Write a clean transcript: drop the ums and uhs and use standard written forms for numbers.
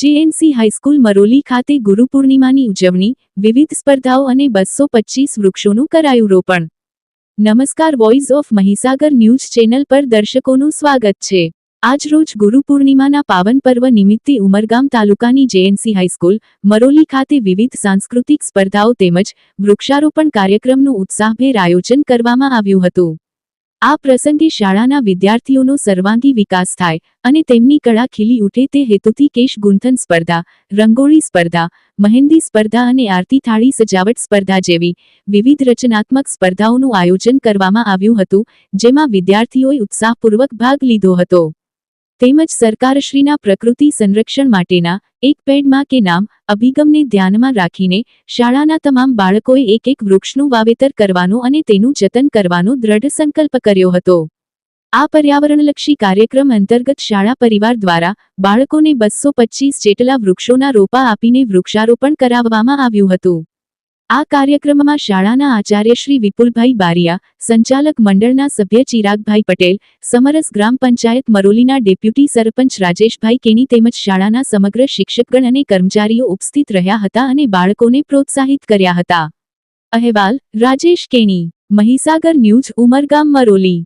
જેએનસી high school Maroli ખાતે ગુરુ પૂર્ણિમાની ઉજવણી, વિવિધ સ્પર્ધાઓ અને 225 વૃક્ષોનું કરાયું રોપણ. નમસ્કાર, voice of Mahisagar news channel પર દર્શકોનું સ્વાગત છે. આજ રોજ ગુરુ પૂર્ણિમાના પાવન પર્વ નિમિત્તે ઉમરગામ તાલુકાની જેએનસી હાઈસ્કૂલ મરોલી ખાતે વિવિધ સાંસ્કૃતિક સ્પર્ધાઓ તેમજ વૃક્ષારોપણ કાર્યક્રમનું ઉત્સાહભેર આયોજન કરવામાં આવ્યું હતું. આ પ્રસંગે શાળાના વિદ્યાર્થીઓનો સર્વાંગી વિકાસ થાય અને તેમની કળા ખીલી ઉઠે તે હેતુથી કેશ ગુંથન સ્પર્ધા, રંગોળી સ્પર્ધા, મહેંદી સ્પર્ધા અને આરતી થાળી સજાવટ સ્પર્ધા જેવી વિવિધ રચનાત્મક સ્પર્ધાઓનું આયોજન કરવામાં આવ્યું હતું, જેમાં વિદ્યાર્થીઓએ ઉત્સાહપૂર્વક ભાગ લીધો હતો. તેમજ સરકારશ્રીના પ્રકૃતિ સંરક્ષણ માટેના એક પેડ માં કે નામ અભિગમને ધ્યાનમાં રાખીને શાળાના તમામ બાળકોએ એક વૃક્ષનું વાવેતર કરવાનો અને તેનું જતન કરવાનો દ્રઢ સંકલ્પ કર્યો હતો. આ પર્યાવરણલક્ષી કાર્યક્રમ અંતર્ગત શાળા પરિવાર દ્વારા બાળકોને 225 જેટલા વૃક્ષોના રોપા આપીને વૃક્ષારોપણ કરાવવામાં આવ્યું હતું. આ કાર્યક્રમમાં શાળાના આચાર્ય શ્રી વિપુલભાઈ બારિયા, સંચાલક મંડળના સભ્ય ચિરાગભાઈ પટેલ, સમરસ ગ્રામ પંચાયત મરોલીના ડેપ્યુટી સરપંચ રાજેશભાઈ કેની તેમજ શાળાના સમગ્ર શિક્ષકગણ અને કર્મચારીઓ ઉપસ્થિત રહ્યા હતા અને બાળકોને પ્રોત્સાહિત કર્યા હતા. અહેવાલ રાજેશ કેની, મહીસાગર ન્યૂઝ, ઉમરગામ મરોલી.